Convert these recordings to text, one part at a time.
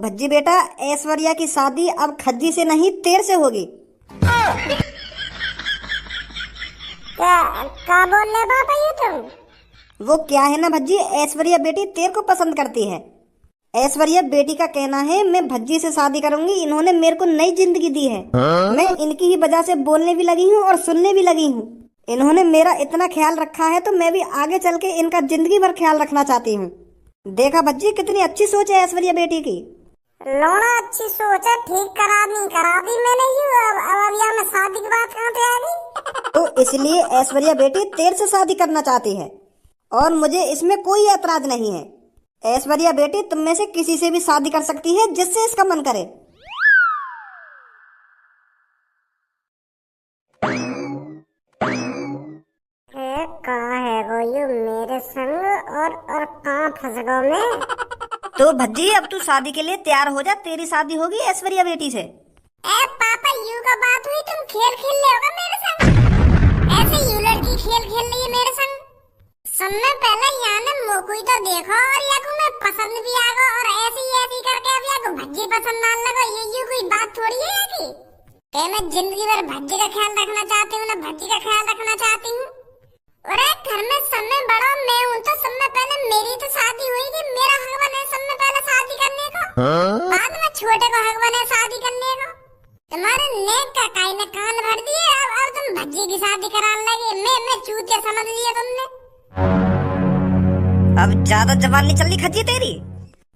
भज्जी बेटा, ऐश्वर्या की शादी अब खज्जी से नहीं तेर से होगी। क्या बोल रहे पापा ये तुम? वो क्या है ना भज्जी, ऐश्वर्या बेटी तेर को पसंद करती है। ऐश्वर्या बेटी का कहना है मैं भज्जी से शादी करूंगी, इन्होंने मेरे को नई जिंदगी दी है। मैं इनकी ही वजह से बोलने भी लगी हूँ और सुनने भी लगी हूँ। इन्होंने मेरा इतना ख्याल रखा है तो मैं भी आगे चल के इनका जिंदगी भर ख्याल रखना चाहती हूँ। देखा भज्जी, कितनी अच्छी सोच है ऐश्वर्या बेटी की। लोना अच्छी सोच है, ठीक करा दी मैंने ही। अब यहाँ में शादी की बात कहाँ पे आ गई? तो इसलिए ऐश्वर्या बेटी तेर से शादी करना चाहती है और मुझे इसमें कोई ऐतराज नहीं है। ऐश्वर्या बेटी तुम में से किसी से भी शादी कर सकती है जिससे इसका मन करे। कहाँ है वो यू मेरे संग और कहाँ फंस गो मैं? तो भज्जी अब तू शादी के लिए तैयार हो जा, तेरी शादी होगी ऐश्वर्या बेटी से। पापा यू का बात हुई, तुम खेल खेल ले होगा मेरे संग? ऐसे यू लड़की खेल खेल रही है मेरे संग? सुनने पहले यहाँ ने मोकुई तो देखो और या को मैं पसंद भी आगो और ऐसी करके अब या को भज्जी पसंद ना लगो, ये कोई बात थोड़ी है कि मैं जिंदगी भर भज्जी का ख्याल रखना चाहती हूँ ना भज्जी का ख्याल रखना चाहती हूँ। अरे घर में सब में बड़ा मैं हूँ तो सब में पहले मेरी तो शादी हुई कि मेरा हक बने सब में पहले शादी करने को, बाद में छोटे को हक बने शादी करने को। तुम्हारे नेक का काई ने कान भर दिए, अब तुम भज्जी की शादी कराने लगे। मैं चूतिया समझ लिया तुमने। अब ज्यादा जवान नहीं चल रही खज्जी तेरी।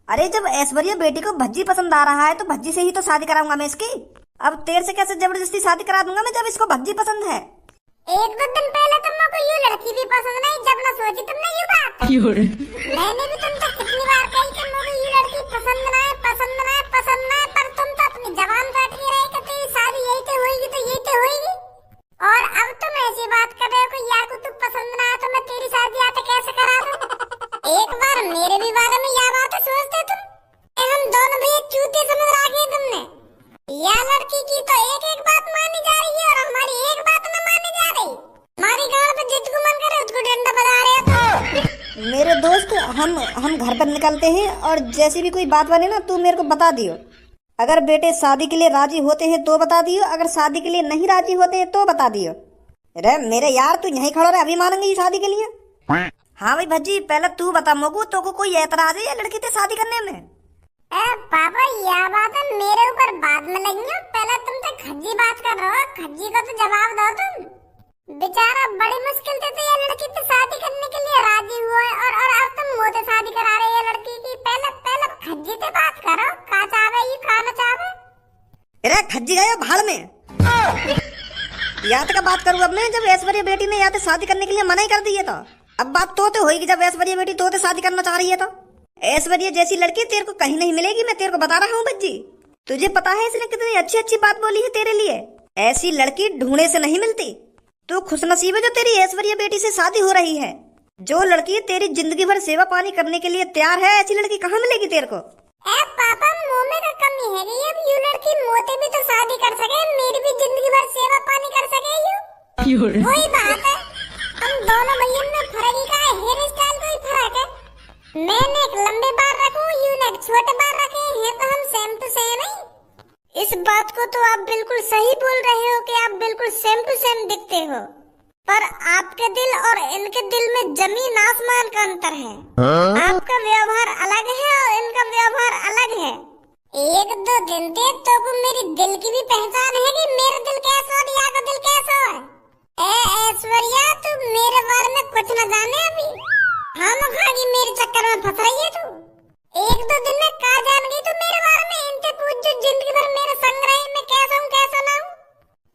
अरे जब ऐश्वर्या बेटी को भज्जी पसंद आ रहा है तो भज्जी से ही तो शादी कराऊंगा मैं इसकी। अब तेर से कैसे जबरदस्ती शादी करा दूंगा मैं जब इसको भज्जी पसंद है। एक दो दिन पहले तुमको ये लड़की भी पसंद नहीं, जब ना सोची तुमने ये बात। मैंने भी तुमसे कितनी बार कही कि मुझे ये लड़की पसंद ना है, पर तुम तो अपनी जबान काट के रहे कि तेरी शादी यही तो होगी। और अब तुम ऐसी बात कर रहे हो कि या को तू पसंद ना है तो मैं तेरी शादी आते कैसे करा दूं? एक बार मेरे भी बारे में यह बात सोचते तुम? हम दोनों भी चूते समझ रखे तुमने। या लड़की की तो एक बात मानी जा रही है और हमारी एक बात न मानी जा रही। हमारी गांव पे जिसको मन करे उसको डंडा बजा रहे हो। मेरे दोस्त, हम घर पर निकलते हैं और जैसी भी कोई बात बने ना तू मेरे को बता दियो। अगर बेटे शादी के लिए राजी होते हैं तो बता दियो, अगर शादी के लिए नहीं राजी होते हैं तो बता दियो। अरे मेरे यार तू यहीं खड़ा रहे, अभी मानेंगे शादी के लिए। हाँ भाई भज्जी, पहले तू बता मोगू, तो को कोई ऐतराज है या लड़की से शादी करने में? पापा यह बात है मेरे ऊपर बाद में लगी है, पहले तुम तो खज्जी बात कर रहे हो। खज्जी को तो जवाब दो तुम। बेचारा बड़ी मुश्किल से ये लड़की से शादी करने के लिए राजी हुआ है और अब तुम मुझे से शादी करा रहे हो लड़की की। पहले खज्जी से बात करो, का चाहे ये का न चाहे। अरे खज्जी गया भाड़ में। याद का बात करूँ अब मैं, जब ऐश्वर्या बेटी ने याद शादी करने के लिए मना ही कर दी है तो अब बात तो होगी। जब ऐश्वर्या बेटी तो शादी करना चाह रही है तो ऐश्वर्या जैसी लड़की तेरे को कहीं नहीं मिलेगी, मैं तेरे को बता रहा हूँ बच्ची। तुझे पता है इसने कितनी अच्छी बात बोली है तेरे लिए। ऐसी लड़की ढूंढने से नहीं मिलती। तू खुशनसीब है जो तेरी ऐश्वर्या बेटी से शादी हो रही है। जो लड़की तेरी जिंदगी भर सेवा पानी करने के लिए तैयार है, ऐसी लड़की कहाँ मिलेगी तेरे को? पापा मुँह में का कमी है कि अब ये लड़की मोते भी तो शादी कर सके, मेरी भी जिंदगी भर सेवा पानी कर सके। वही बात है, हम दोनों भैया में फर्क ही का है, हेयर स्टाइल का ही फर्क है। मैंने एक लंबे बाल रखूं, यू ने छोटे बाल रखे हैं, तो हम सेम टू सेम नहीं। इस बात को तो आप बिल्कुल सही बोल रहे हो कि आप बिल्कुल सेम टू सेम दिखते हो, पर आपके दिल और इनके दिल में जमीन आसमान का अंतर है। आपका व्यवहार अलग है और इनका व्यवहार अलग है। एक दो दिन थे तो वो मेरी दिल की भी पहचान है कि मेरा दिल कैसा और या का दिल कैसा है। ऐश्वर्या तू मेरे बारे में कुछ न जाने अभी। हम खागी मेरे चक्कर में फंस रही है तू। एक दो दिन में का जान गई तू मेरे बारे में। इनसे पूछ जो जिंदगी भर मेरे संग रहे, मैं कैसा हूँ कैसा ना हूँ।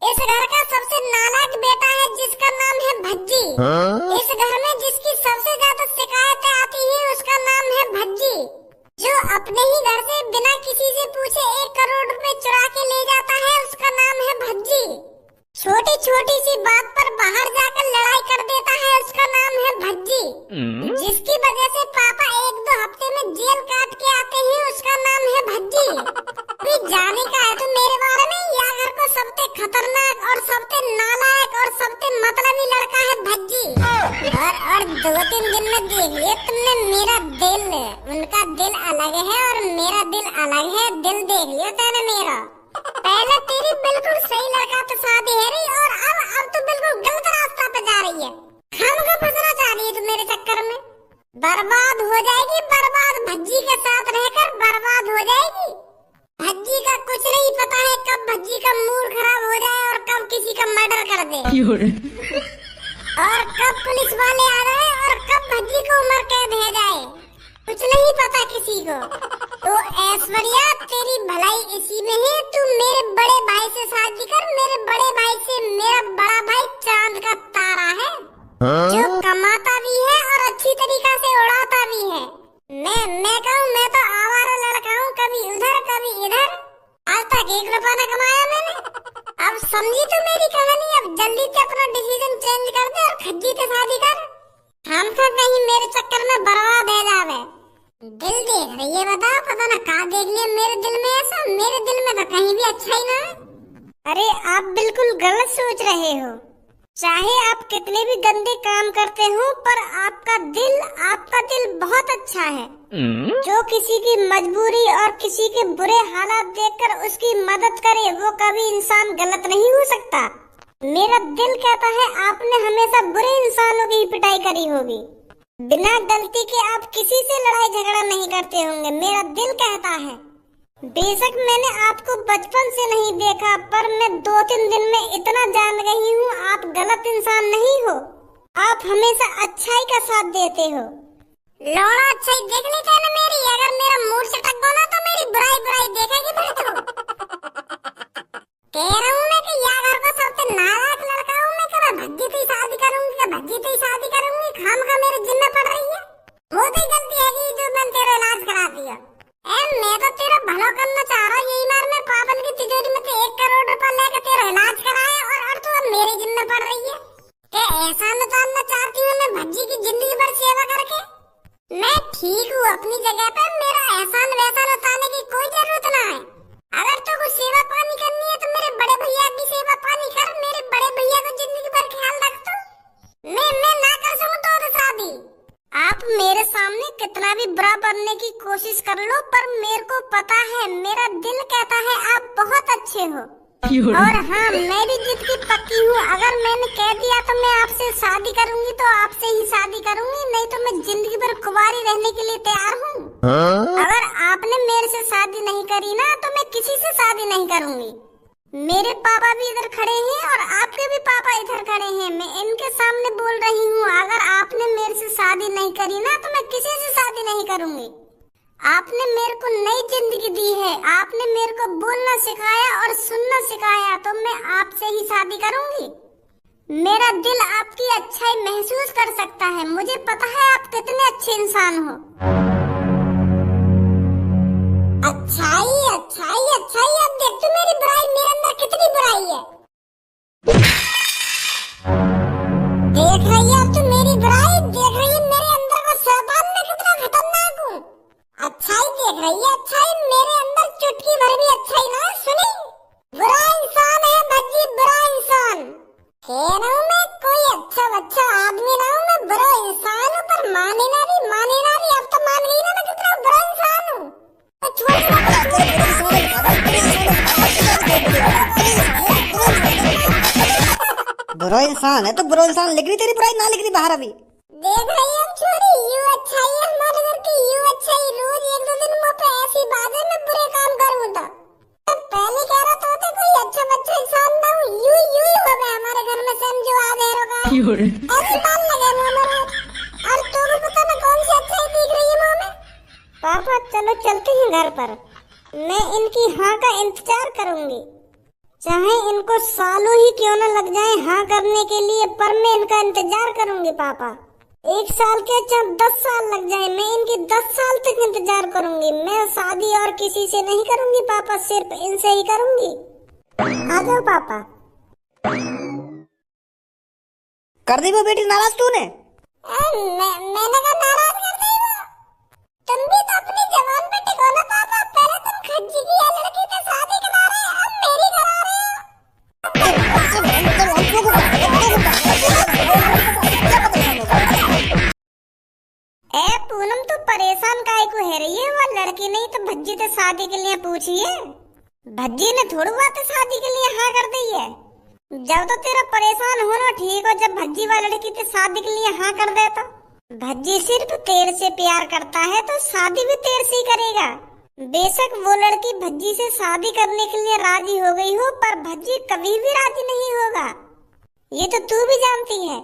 इस घर का सबसे नालायक बेटा है जिसका नाम है भज्जी। इस घर में जिसकी सबसे ज्यादा शिकायतें आती है उसका नाम है भज्जी। जो अपने ही घर से बिना किसी से पूछे 1 करोड़ रुपए चुरा के ले जाता है उसका नाम है भज्जी। छोटी छोटी सी बात पर बाहर जाकर लड़ाई कर देता है उसका नाम है भज्जी। जिसकी वजह से पापा 1-2 हफ्ते में जेल काट के आते हैं उसका नाम है भज्जी। भी जाने का है तो मेरे बारे में, या घर को सबसे खतरनाक और सबसे नालायक और सबसे मतलबी लड़का है भज्जी। और 2-3 दिन में देख लिया तुमने मेरा दिल। उनका दिल अलग है और मेरा दिल अलग है। दिल देख लियो तैने मेरा। पहले तेरी बिल्कुल सही लड़का तो शादी है रही और अब तो बिल्कुल गलत रास्ता पे जा रही है। हम का फंसना चाह रही है तू मेरे चक्कर में। बर्बाद हो जाएगी, बर्बाद भज्जी के साथ रहकर बर्बाद हो जाएगी। भज्जी का कुछ नहीं पता है कब भज्जी का मूड खराब हो जाए और कब किसी का मर्डर कर दे और कब पुलिस वाले आ जाए और कब भज्जी को उम्र कैद है जाए, कुछ नहीं पता किसी को। तो ऐश्वर्या तेरी भलाई इसी में है, तू मेरे बड़े भाई से शादी कर। मेरे बड़े भाई से मेरा बड़ा भाई चांद का तारा है जो कमाता भी है और अच्छी तरीका से उड़ाता भी है। मैं कहूँ मैं तो आवारा लड़का हूँ, कभी उधर कभी इधर। आज तक 1 रुपया न कमाया मैंने। अब समझी तो मेरी कहानी। अब जल्दी से अपना डिसीजन चेंज कर दे और खज्जी से शादी कर। हम तो कहीं मेरे चक्कर में बर्बाद है जावे। दिल देख रही है, बताओ पता ना कहाँ देख लिया मेरे दिल में ऐसा। मेरे दिल में तो कहीं भी अच्छा ही ना है। अरे आप बिल्कुल गलत सोच रहे हो। चाहे आप कितने भी गंदे काम करते हो पर आपका दिल बहुत अच्छा है। जो किसी की मजबूरी और किसी के बुरे हालात देखकर उसकी मदद करे वो कभी इंसान गलत नहीं हो सकता। मेरा दिल कहता है आपने हमेशा बुरे इंसानों की ही पिटाई करी होगी। बिना गलती के आप किसी से लड़ाई झगड़ा नहीं करते होंगे। मेरा दिल कहता है। बेशक मैंने आपको बचपन से नहीं देखा पर मैं 2-3 दिन में इतना जान गई हूँ आप गलत इंसान नहीं हो। आप हमेशा अच्छाई का साथ देते हो। लौड़ा अच्छाई देख ली तूने मेरी। अगर मेरा मूड से टक गया तो मेरी बुराई देखेगी फिर तू। कह रहा हूँ मैं कि यार घर का सबसे नालायक लड़का हूँ मैं। कब भज्जी से शादी करूंगी, कब भज्जी से शादी करूंगी। खाम का मेरे जिम्मे पड़ रही है। वो भी गलती है कि जो मैंने तेरा इलाज करा दिया। मैं तो तेरा भला करना चाह रहा हूँ। यही बार मैं पापन की तिजोरी में से 1 करोड़ रुपया लेकर तेरा इलाज कराया और तू अब मेरे जिम्मे पड़ रही है। क्या एहसान उतारना चाहती हूँ मैं भज्जी की जिंदगी भर सेवा करके। मैं ठीक हूँ अपनी जगह पे। मेरा एहसान वैसान उतारने की कोई जरूरत ना है। अगर तो कुछ सेवा पानी करनी है तो मेरे बड़े भैया की सेवा पानी कर। मेरे बड़े भैया को जिंदगी भर ख्याल रख। तो मैं ना कर सकूँ तो शादी। आप मेरे सामने कितना भी बुरा बनने की कोशिश कर लो पर मेरे को पता है, मेरा दिल कहता है आप बहुत अच्छे हो। और हाँ मैं भी जिद की पक्की हूँ। अगर मैंने कह दिया तो मैं आपसे शादी करूंगी तो आपसे ही शादी करूंगी, नहीं तो मैं जिंदगी भर कुंवारी रहने के लिए तैयार हूँ। अगर आपने मेरे से शादी नहीं करी ना तो मैं किसी से शादी नहीं करूंगी। मेरे पापा भी इधर खड़े हैं और आपके भी पापा इधर खड़े हैं। मैं इनके सामने बोल रही हूँ अगर आपने मेरे से शादी नहीं करी ना तो मैं किसी से शादी नहीं करूंगी। आपने मेरे को नई जिंदगी दी है। आपने मेरे को बोलना सिखाया और सुनना सिखाया तो मैं आपसे ही शादी करूंगी। मेरा दिल आपकी अच्छाई महसूस कर सकता है। मुझे पता है आप कितने अच्छे इंसान हो। अच्छाई अच्छाई अच्छाई। अब देख तू मेरी बुराई मेरे अंदर कितनी बुराई है। देख रही है अब तू मेरी बुराई। देख रही है मेरे अंदर का शैतान मैं कितना खतरनाक हूँ। अच्छाई देख रही है। अच्छाई मेरे अंदर चुटकी भर भी अच्छाई ना सुनी। बुरा इंसान है भज्जी, बुरा इंसान। कह रहा हूँ मैं कोई अच्छा आदमी ना हूँ। मैं बुरा इंसान हूँ पर माने ना भी। अब तो मान गई ना मैं कितना बुरा इंसान हूँ। बुरा इंसान है तो बुरा इंसान लिख रही, तेरी बुराई ना लिख रही बाहर। अभी देख रही है छोरी यू अच्छाई है हमारे घर की। यू अच्छाई रोज 1-2 दिन मुँह पे ऐसी बात है मैं बुरे काम करूँ तो पहले कह रहा था कोई अच्छा इंसान ना हूँ। यू ही हो गया हमारे घर में समझो आधेरों का ऐसी बात लगे मुँह में। और तो भी पता ना कौन सी अच्छाई दिख रही है मुँह में। पापा चलो चलते हैं घर पर। मैं इनकी हाँ का इंतजार करूंगी चाहे इनको सालों ही क्यों न लग जाए हाँ करने के लिए, पर मैं इनका इंतजार करूंगी पापा। 1 साल के चाहे 10 साल लग जाए मैं इनकी 10 साल तक इंतजार करूंगी। मैं शादी और किसी से नहीं करूंगी पापा, सिर्फ इनसे ही करूंगी। आ जाओ पापा। कर दी वो बेटी नाराज तूने? मैंने कहा नाराज कर दी वो। तुम भी तो अपनी जवान पे टिको ना पापा। पहले तुम खज्जी की लड़की से शादी करा रहे हो, अब मेरी करा रहे हो। पूनम तू परेशान काहे कोई को है रही है, वो लड़की नहीं तो भज्जी तो शादी के लिए पूछी है। भज्जी ने थोड़ी बात शादी के लिए हाँ कर दी है। जब तो तेरा परेशान होना ठीक हो, जब भज्जी वाली लड़की तो शादी के लिए हाँ कर देता। भज्जी सिर्फ तेरे से प्यार करता है तो शादी भी तेरे से ही करेगा। बेशक वो लड़की भज्जी से शादी करने के लिए राजी हो गई हो, पर भज्जी कभी भी राजी नहीं होगा, ये तो तू भी जानती है।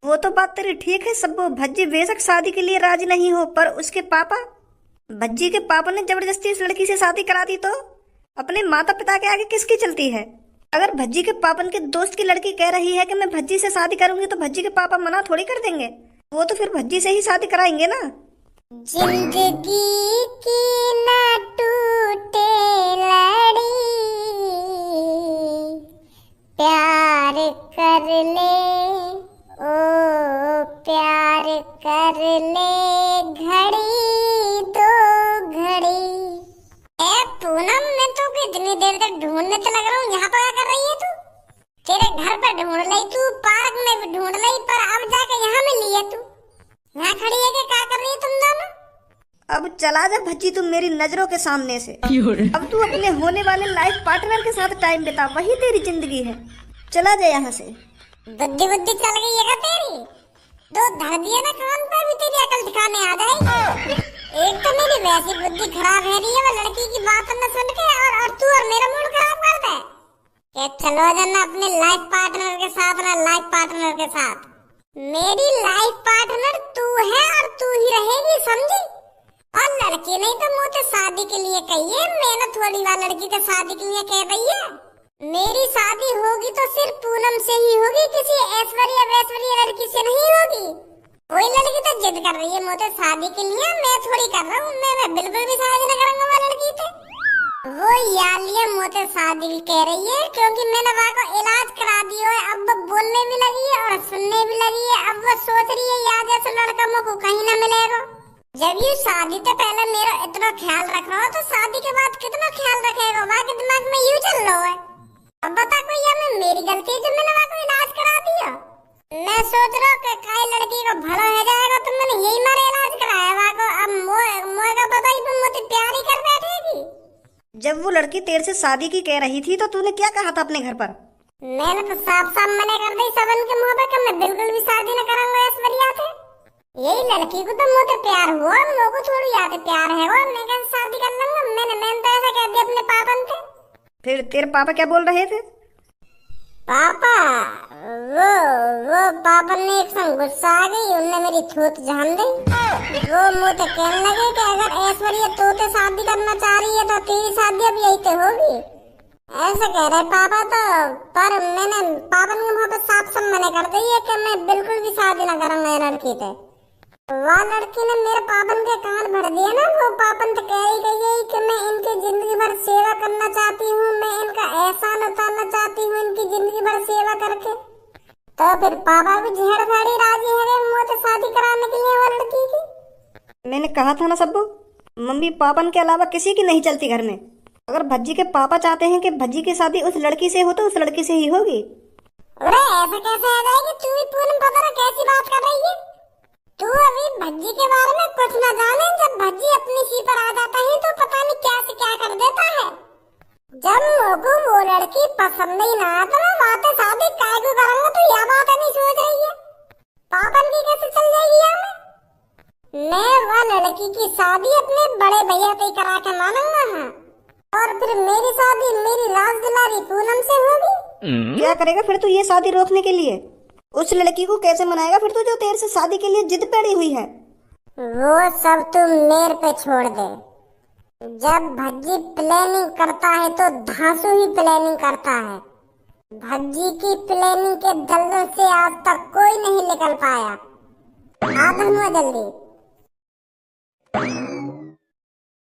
वो तो बात तेरी ठीक है सब्बू, भज्जी बेशक शादी के लिए राजी नहीं हो, पर उसके पापा, भज्जी के पापा ने जबरदस्ती इस लड़की से शादी करा दी तो अपने माता पिता के आगे किसकी चलती है? अगर भज्जी के पापन के दोस्त की लड़की कह रही है कि मैं भज्जी से शादी करूंगी तो भज्जी के पापा मना थोड़ी कर देंगे, वो तो फिर भज्जी से ही शादी कराएंगे ना। जिंदगी की न टूटे लड़ी, प्यार कर ले ओ प्यार कर ले, घड़ी दो घड़ी। ए पूनम, मैं तो इतनी देर तक ढूंढने तो लग रहा हूँ, यहाँ पर क्या कर रही है तू? तेरे घर पर ढूंढ ली तू, पार्क में भी ढूंढ ली, पर अब जाके यहाँ मिली है तू। यहाँ खड़ी है कि क्या कर रही है तुम दोनों? अब चला जा भज्जी तुम मेरी नजरों के सामने से। अब तू अपने होने वाले लाइफ पार्टनर के साथ टाइम बिता, वही तेरी जिंदगी है। चला जा यहाँ से। बुद्धि बुद्धि चल गई है क्या तेरी? दो धर दिया ना कान पे, भी तेरी अकल दिखाने आ जाएगी। एक तो मेरी वैसी बुद्धि खराब है रही है, वो लड़की की बात न सुन के, और तू और मेरा मूड खराब कर दे। ये चलो जाना अपने लाइफ पार्टनर के साथ ना, लाइफ पार्टनर के साथ। मेरी लाइफ पार्टनर तू है और तू ही रहेगी, समझी? और लड़की नहीं तो मुझे शादी के लिए कही है, मैंने थोड़ी बार लड़की को शादी के लिए कह रही है। मेरी शादी होगी तो सिर्फ पूनम से ही होगी, किसी ऐश्वर्या वैश्वर्या लड़की से नहीं होगी। कोई लड़की तो जिद कर रही है मुझे शादी के लिए, मैं थोड़ी कर रहा हूँ, मैं बिल्कुल भी शादी न करूंगा वो लड़की से। वो यालिया मुझे शादी भी कह रही है, क्योंकि मैंने वहाँ को इलाज करा दिया है, अब वो बोलने भी लगी है और सुनने भी लगी है। अब वो सोच रही है याद जैसे लड़का मुझको कहीं न मिलेगा। जब ये शादी तो पहले मेरा इतना ख्याल रख रहा हो, तो शादी के बाद कितना ख्याल रखेगा? वहाँ के दिमाग में यूं चल रहा है। अब बता कोई, या मैं मेरी गलती है जो मैंने वहाँ को इलाज करा दिया? मैं सोच रहा हूँ कि काई लड़की को भला हो जाएगा तो मैंने यही मारे इलाज कराया वहाँ को। अब मोए का पता ही तुम मुझे प्यार ही कर बैठेगी। जब वो लड़की तेरे से शादी की कह रही थी तो तूने क्या कहा था अपने घर पर? मैंने तो साफ साफ मना कर दी सबन के मुँह पे कि मैं बिल्कुल भी शादी न करूंगा ऐश्वर्या से। यही लड़की को तो मुझे प्यार हुआ, मुझको थोड़ी याद प्यार है वो, मैं कैसे शादी कर लूंगा? मैंने तो ऐसा कह दिया अपने पापा से। फिर तेरे पापा क्या बोल रहे थे? पापा वो पापा ने एक संग गुस्सा आ गई, उनने मेरी थूत जान दी। वो मुझे कहने लगे कि अगर ऐश्वर्या तो शादी करना चाह रही है तो तेरी शादी अब यही तो होगी, ऐसे कह रहे पापा। तो पर मैंने पापा ने वहाँ पे साफ साफ मना कर दी है कि मैं बिल्कुल भी शादी न करूंगा लड़की से। वह लड़की ने मेरे पापन के कान भर दिया ना, वो पापन तो कह ही गई है कि मैं इनकी जिंदगी भर सेवा करना चाहती हूँ, मैं इनका एहसान उतारना चाहती हूँ इनकी जिंदगी भर सेवा करके। तो फिर पापा भी झेड़ फाड़ी राजी है मुझे शादी कराने के लिए वो लड़की की। मैंने कहा था ना सब्बू, मम्मी पापन के अलावा किसी की नहीं चलती घर में। अगर भज्जी के पापा चाहते हैं कि भज्जी की शादी उस लड़की से हो तो उस लड़की से ही होगी। अरे ऐसा कैसे आ जाएगी? तू भी पूनम पता कैसी बात कर रही है? तू अभी भज्जी के बारे में कुछ न जाने, जब भज्जी अपनी सी पर आ जाता है तो पता नहीं क्या से क्या कर देता है। जब मुझको वो लड़की पसंद नहीं ना तो मैं वहाँ से शादी काय को करूंगा, तो यह बात नहीं सोच रही है? पापन की कैसे चल जाएगी यहाँ में? मैं वो लड़की की शादी अपने बड़े भैया से करा के मानूंगा। हाँ, और फिर मेरी शादी मेरी राज दुलारी पूनम से होगी। क्या करेगा फिर तू ये शादी रोकने के लिए? उस लड़की को कैसे मनाएगा फिर तू जो तेरे से शादी के लिए जिद पड़ी हुई है? वो सब तुम मेरे पे छोड़ दे। जब भज्जी प्लानिंग करता है तो धांसू ही प्लानिंग करता है। भज्जी की प्लानिंग के दलदल से आज तक कोई नहीं निकल पाया। आधुआ जल्दी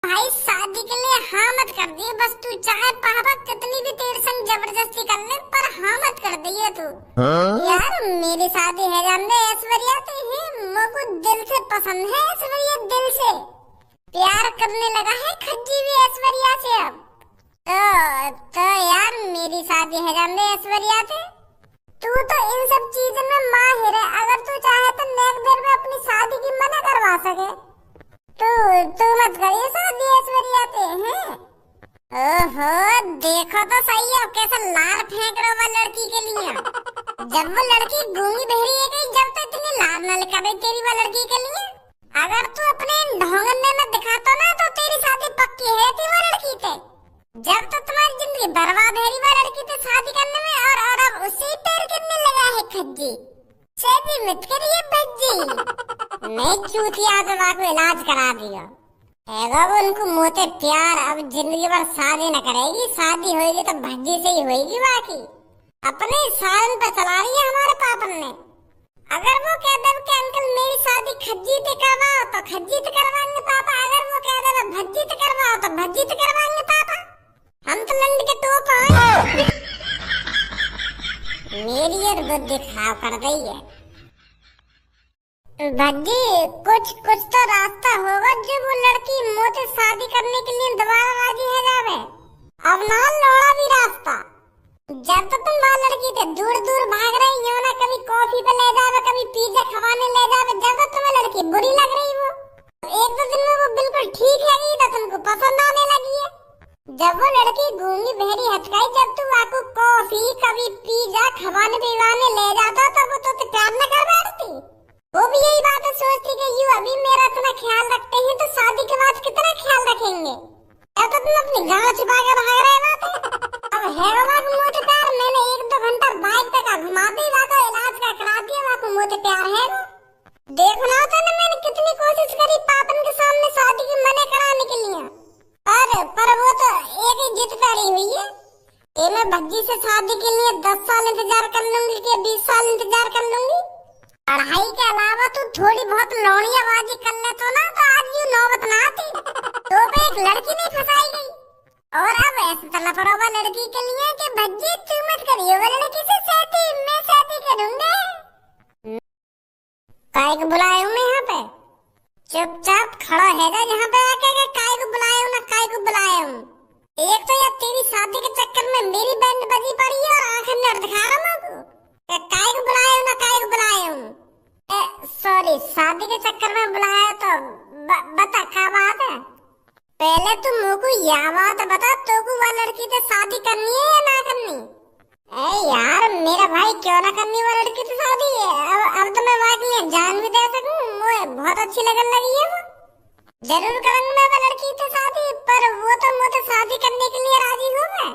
भाई, शादी के लिए हाँ मत कर दिए, बस तू चाहे पापा कितनी भी तेरे संग जबरदस्ती कर ले, पर हाँ मत कर दिए तू। यार मेरी शादी है जानते ऐश्वर्या से ही, मुझको दिल से पसंद है ऐश्वर्या, दिल से प्यार करने लगा है खज्जी भी ऐश्वर्या से अब। तो यार मेरी शादी है जानते ऐश्वर्या से। तू तो इन सब चीजों में माहिर है, अगर तू चाहे तो नेक देर में अपनी शादी की मना करवा सके। तू मत करिए शादी ऐश्वर्या पे हैं। ओहो देखो तो सही है कैसे लाल फेंक रहा वो लड़की के लिए। जब वो लड़की गूंगी बहरी है गई जब तक इतनी लाल न लिखा तेरी वो लड़की के लिए। अगर तू अपने ढोंगने में दिखाता ना तो तेरी शादी पक्की है थी वो लड़की से। जब तो तुम्हारी जिंदगी बर्बाद है वो लड़की से शादी करने में और अब उसी पैर करने लगा है खज्जी। शादी मत करिए भज्जी। मैं चूतिया दवा को इलाज करा दिया है वो उनको मोते प्यार। अब जिंदगी भर शादी न करेगी, शादी होगी तो भज्जी से ही होगी। बाकी अपने सालन पे चला रही है हमारे पापन ने। अगर वो कह दे कि अंकल मेरी शादी खज्जी से करवाओ तो खज्जी से करवाएंगे पापा। अगर वो कह दे भज्जी से करवाओ तो भज्जी से करवाएंगे पापा। हम तो लंड के टोप हैं। मेरी और बुद्धि खराब कर दी है भज्जी। कुछ तो रास्ता होगा जो वो लड़की मोते शादी करने के लिए दोबारा राजी है जावे। अब ना लौड़ा भी रास्ता। जब तो तुम वहाँ लड़की थे दूर दूर भाग रही हो ना, कभी कॉफी पे ले जावे कभी पिज्जा खवाने ले जावे। जब तो तुम्हें लड़की बुरी लग रही वो एक दो दिन में वो बिल्कुल ठीक है तो तुमको पसंद आने लगी है। जब वो लड़की गूंगी बहरी हथकाई जब तू आपको कॉफी कभी पिज्जा खवाने पिवाने ले जाता तो वो तो प्यार न कर बैठती। वो भी यही बात सोचती कि यू अभी मेरा इतना ख्याल रखते हैं तो शादी के बाद कितना ख्याल रखेंगे। अब तो तुम अपनी गाँव छिपा के भाग रहे बात। अब है वो मोटे प्यार। मैंने एक दो घंटा बाइक पे का घुमा दी वाको इलाज का करा दिया वाको मोटे प्यार है वो। देखो ना तो मैंने कितनी कोशिश करी पापन के सामने शादी की मने कराने के लिए पर वो तो एक ही जिद करी हुई है। ये मैं भज्जी से शादी के लिए 10 साल इंतजार कर लूंगी कि 20 साल इंतजार कर लूंगी। पढ़ाई के अलावा तू थोड़ी बहुत लौड़ियाबाजी कर ले तो ना तो आज यूं नौबत ना आती। तो पे एक लड़की नहीं फंसाई गई और अब ऐसे तलब पड़ा लड़की के लिए कि भज्जी तू मत करियो वो लड़की से शादी, मैं शादी करूंगा। काय को बुलाया हूँ मैं यहाँ पे? चुपचाप खड़ा है जा यहाँ पे आके कि काय को बुलाया हूँ ना काय को बुलाया हूँ। एक तो यार तेरी शादी के चक्कर में मेरी बैंड बजी पड़ी है और आंखें नर दिखा रहा हूँ कि काय को बुलाया हूँ ना काय को बुलाया हूँ। सॉरी शादी के चक्कर में बुलाया तो बता क्या बात है। पहले तू मुझको यह बात बता तो को वो लड़की से शादी करनी है या ना करनी। यार मेरा भाई क्यों ना करनी वो लड़की से शादी है। अब तो मैं वाकई जान भी दे सकूं। मुझे बहुत अच्छी लगने लगी है वो। जरूर करूंगा मैं वो लड़की से शादी पर वो तो मुझे शादी करने के लिए राजी हो गए।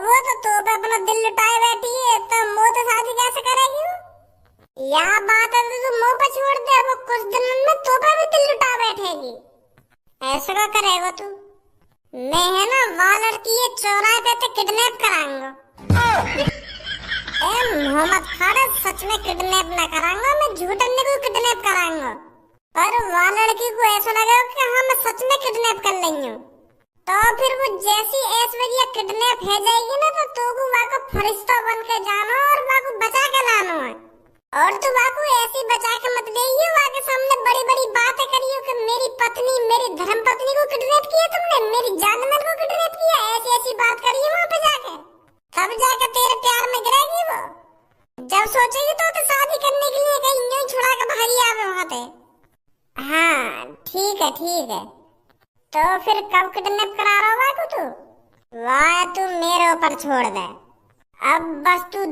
वो तो अपना दिल लुटाए बैठी है तो मुझे शादी कैसे करेगी वो। यह बात है तो मुंह पर छोड़ दे वो कुछ दिन में तो भी दिल लुटा बैठेगी। ऐसा क्या करेगा तू। मैं है ना वो लड़की ये चौराहे पे किडनैप कराऊंगा। मोहम्मद खालिद सच में किडनैप न कराऊंगा, मैं झूठने को किडनैप कराऊंगा। पर वो लड़की को ऐसा लगेगा कि हाँ मैं सच में किडनैप कर रही हूँ। तो फिर वो जैसी ऐश्वर्या किडनैप है जाएगी ना तो को वाको फरिश्ता बन के जाना और वाको बचा के लाना है। और तू वाको ऐसी बचा के मत देइयो वाके सामने बड़ी बड़ी बातें करियो कि मेरी पत्नी मेरी धर्म पत्नी को किडनैप किया तुमने, मेरी जानवर को किडनैप किया। ऐसी ऐसी बात करियो वहाँ पे जाके तब जाकर तेरे प्यार में गिरेगी वो। जब सोचेगी तो शादी करने के लिए कहीं यूं छुड़ा के भागी आवे वहाँ पे। हाँ ठीक है तो फिर कब किडनैप करा रहा है तू? वाह तू मेरे ऊपर छोड़ दे अब बस तू